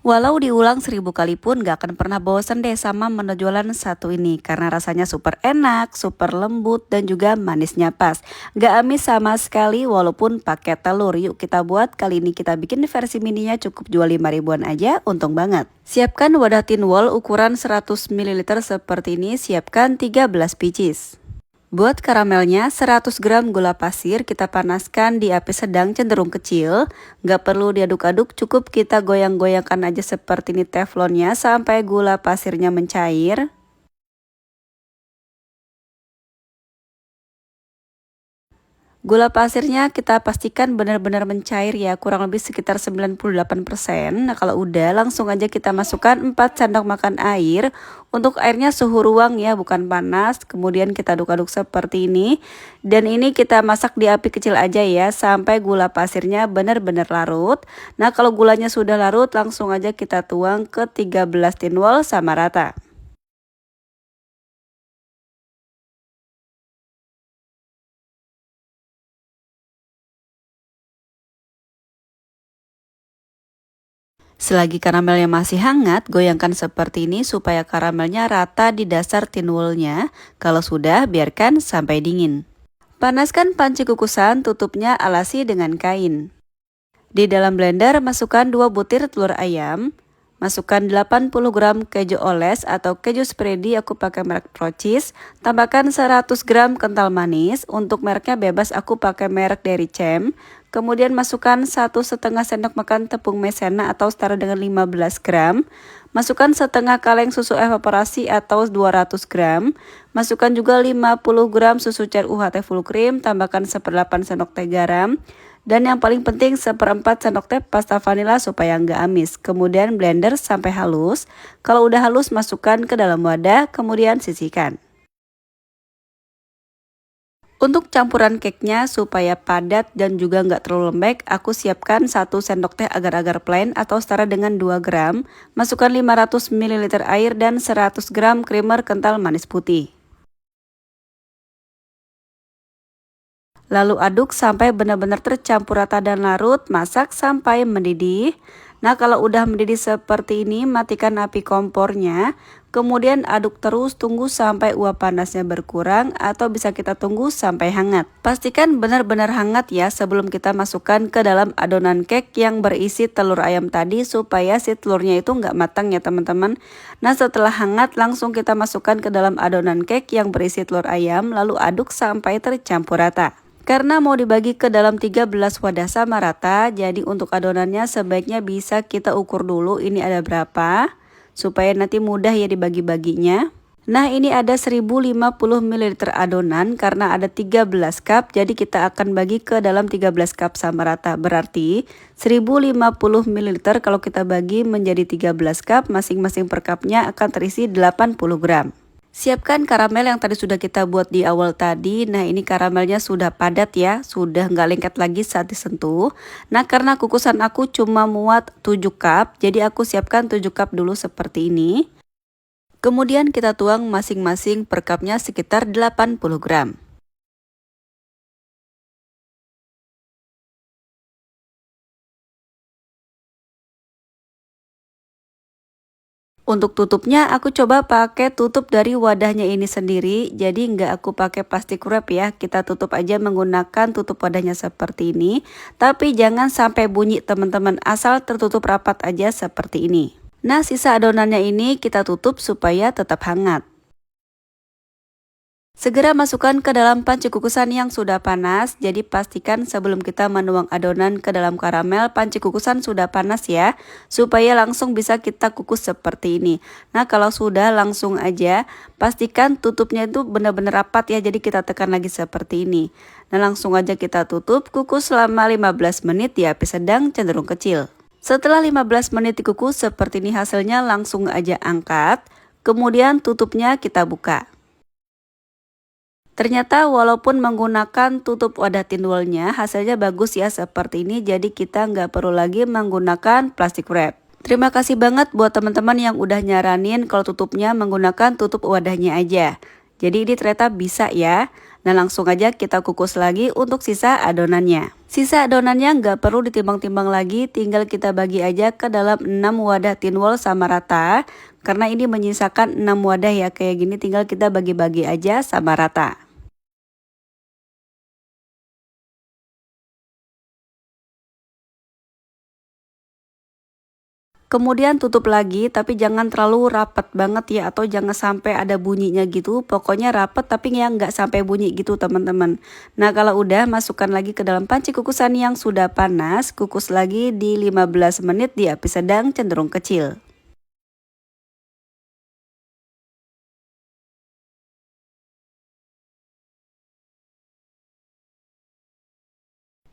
Walau diulang 1000 kali pun gak akan pernah bosan deh sama menu jualan satu ini. Karena rasanya super enak, super lembut, dan juga manisnya pas. Gak amis sama sekali walaupun pakai telur. Yuk kita buat, kali ini kita bikin versi mininya cukup jual 5 ribuan aja, untung banget. Siapkan wadah tin wall ukuran 100 ml seperti ini, siapkan 13 pieces. Buat karamelnya, 100 gram gula pasir kita panaskan di api sedang cenderung kecil. Nggak perlu diaduk-aduk, cukup kita goyang-goyangkan aja seperti ini teflonnya sampai gula pasirnya mencair. Gula pasirnya kita pastikan benar-benar mencair ya, kurang lebih sekitar 98%. Nah kalau udah, langsung aja kita masukkan 4 sendok makan air. Untuk airnya suhu ruang ya, bukan panas. Kemudian kita aduk-aduk seperti ini. Dan ini kita masak di api kecil aja ya, sampai gula pasirnya benar-benar larut. Nah kalau gulanya sudah larut, langsung aja kita tuang ke 13 tin wall sama rata. Selagi karamelnya masih hangat, goyangkan seperti ini supaya karamelnya rata di dasar tin woolnya. Kalau sudah, biarkan sampai dingin. Panaskan panci kukusan, tutupnya alasi dengan kain. Di dalam blender, masukkan 2 butir telur ayam. Masukkan 80 gram keju oles atau keju spready, aku pakai merek Procis. Tambahkan 100 gram kental manis, untuk mereknya bebas, aku pakai merek Dairy Champ. Kemudian masukkan 1,5 sendok makan tepung maizena atau setara dengan 15 gram. Masukkan setengah kaleng susu evaporasi atau 200 gram. Masukkan juga 50 gram susu cair UHT full cream, tambahkan 1/8 sendok teh garam. Dan yang paling penting 1/4 sendok teh pasta vanila supaya nggak amis. Kemudian blender sampai halus. Kalau udah halus, masukkan ke dalam wadah, kemudian sisihkan. Untuk campuran cake-nya supaya padat dan juga nggak terlalu lembek, aku siapkan 1 sendok teh agar-agar plain atau setara dengan 2 gram. Masukkan 500 ml air dan 100 gram creamer kental manis putih. Lalu aduk sampai benar-benar tercampur rata dan larut, masak sampai mendidih. Nah kalau udah mendidih seperti ini, matikan api kompornya. Kemudian aduk terus, tunggu sampai uap panasnya berkurang atau bisa kita tunggu sampai hangat. Pastikan benar-benar hangat ya sebelum kita masukkan ke dalam adonan cake yang berisi telur ayam tadi supaya si telurnya itu nggak matang ya teman-teman. Nah setelah hangat langsung kita masukkan ke dalam adonan cake yang berisi telur ayam, lalu aduk sampai tercampur rata. Karena mau dibagi ke dalam 13 wadah sama rata, jadi untuk adonannya sebaiknya bisa kita ukur dulu ini ada berapa, supaya nanti mudah ya dibagi-baginya. Nah ini ada 1050 ml adonan karena ada 13 cup, jadi kita akan bagi ke dalam 13 cup sama rata. Berarti 1050 ml kalau kita bagi menjadi 13 cup, masing-masing per cupnya akan terisi 80 gram. Siapkan karamel yang tadi sudah kita buat di awal tadi. Nah ini karamelnya sudah padat ya, sudah nggak lengket lagi saat disentuh. Nah karena kukusan aku cuma muat 7 cup, jadi aku siapkan 7 cup dulu seperti ini. Kemudian kita tuang masing-masing per cupnya sekitar 80 gram. Untuk tutupnya aku coba pakai tutup dari wadahnya ini sendiri, jadi nggak aku pakai plastik wrap ya, kita tutup aja menggunakan tutup wadahnya seperti ini. Tapi jangan sampai bunyi teman-teman, asal tertutup rapat aja seperti ini. Nah sisa adonannya ini kita tutup supaya tetap hangat. Segera masukkan ke dalam panci kukusan yang sudah panas, jadi pastikan sebelum kita menuang adonan ke dalam karamel, panci kukusan sudah panas ya, supaya langsung bisa kita kukus seperti ini. Nah kalau sudah langsung aja, pastikan tutupnya itu benar-benar rapat ya, jadi kita tekan lagi seperti ini. Nah langsung aja kita tutup, kukus selama 15 menit di api sedang cenderung kecil. Setelah 15 menit dikukus seperti ini hasilnya, langsung aja angkat, kemudian tutupnya kita buka. Ternyata walaupun menggunakan tutup wadah tin wallnya, hasilnya bagus ya seperti ini, jadi kita nggak perlu lagi menggunakan plastik wrap. Terima kasih banget buat teman-teman yang udah nyaranin kalau tutupnya menggunakan tutup wadahnya aja. Jadi ini ternyata bisa ya. Nah langsung aja kita kukus lagi untuk sisa adonannya. Sisa adonannya nggak perlu ditimbang-timbang lagi, tinggal kita bagi aja ke dalam 6 wadah tin wall sama rata. Karena ini menyisakan 6 wadah ya, kayak gini tinggal kita bagi-bagi aja sama rata. Kemudian tutup lagi, tapi jangan terlalu rapat banget ya, atau jangan sampai ada bunyinya gitu. Pokoknya rapat tapi yang nggak sampai bunyi gitu teman-teman. Nah kalau udah, masukkan lagi ke dalam panci kukusan yang sudah panas. Kukus lagi di 15 menit di api sedang cenderung kecil.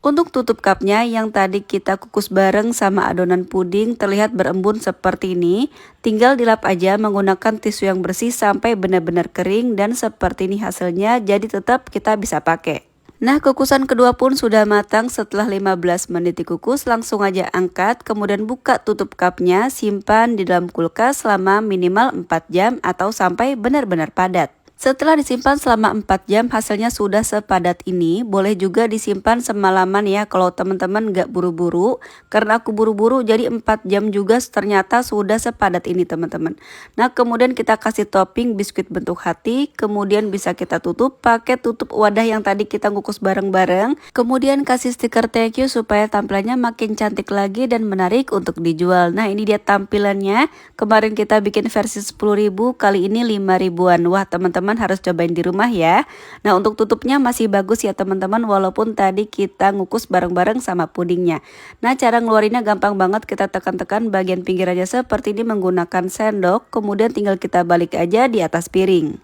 Untuk tutup cupnya yang tadi kita kukus bareng sama adonan puding terlihat berembun seperti ini. Tinggal dilap aja menggunakan tisu yang bersih sampai benar-benar kering, dan seperti ini hasilnya, jadi tetap kita bisa pakai. Nah kukusan kedua pun sudah matang. Setelah 15 menit dikukus, langsung aja angkat, kemudian buka tutup cupnya, simpan di dalam kulkas selama minimal 4 jam atau sampai benar-benar padat. Setelah disimpan selama 4 jam, hasilnya sudah sepadat ini. Boleh juga disimpan semalaman ya kalau teman-teman gak buru-buru. Karena aku buru-buru jadi 4 jam juga ternyata sudah sepadat ini teman-teman. Nah kemudian kita kasih topping biskuit bentuk hati. Kemudian bisa kita tutup pakai tutup wadah yang tadi kita ngukus bareng-bareng. Kemudian kasih stiker thank you supaya tampilannya makin cantik lagi dan menarik untuk dijual. Nah ini dia tampilannya. Kemarin kita bikin versi 10.000, kali ini 5.000-an. Wah teman-teman harus cobain di rumah ya. Nah untuk tutupnya masih bagus ya teman-teman, walaupun tadi kita ngukus bareng-bareng sama pudingnya. Nah cara ngeluarinnya gampang banget, kita tekan-tekan bagian pinggirannya seperti ini menggunakan sendok, kemudian tinggal kita balik aja di atas piring.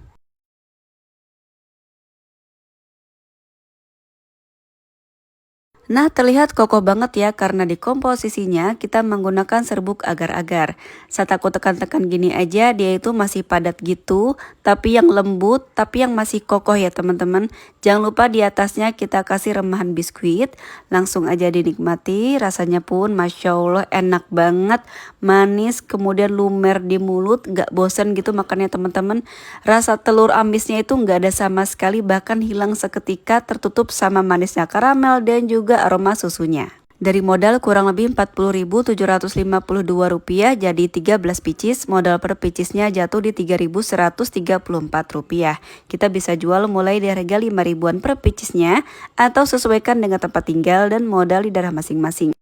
Nah terlihat kokoh banget ya, karena di komposisinya kita menggunakan serbuk agar-agar. Saat aku tekan-tekan gini aja, dia itu masih padat gitu, tapi yang lembut, tapi yang masih kokoh ya teman-teman. Jangan lupa di atasnya kita kasih remahan biskuit. Langsung aja dinikmati, rasanya pun Masya Allah enak banget, manis, kemudian lumer di mulut, gak bosen gitu makannya teman-teman. Rasa telur amisnya itu gak ada sama sekali, bahkan hilang seketika tertutup sama manisnya karamel dan juga aroma susunya. Dari modal kurang lebih Rp40.752 jadi 13 pieces, modal per pieces-nya jatuh di Rp3.134. Kita bisa jual mulai dari harga 5.000-an per pieces-nya atau sesuaikan dengan tempat tinggal dan modal di daerah masing-masing.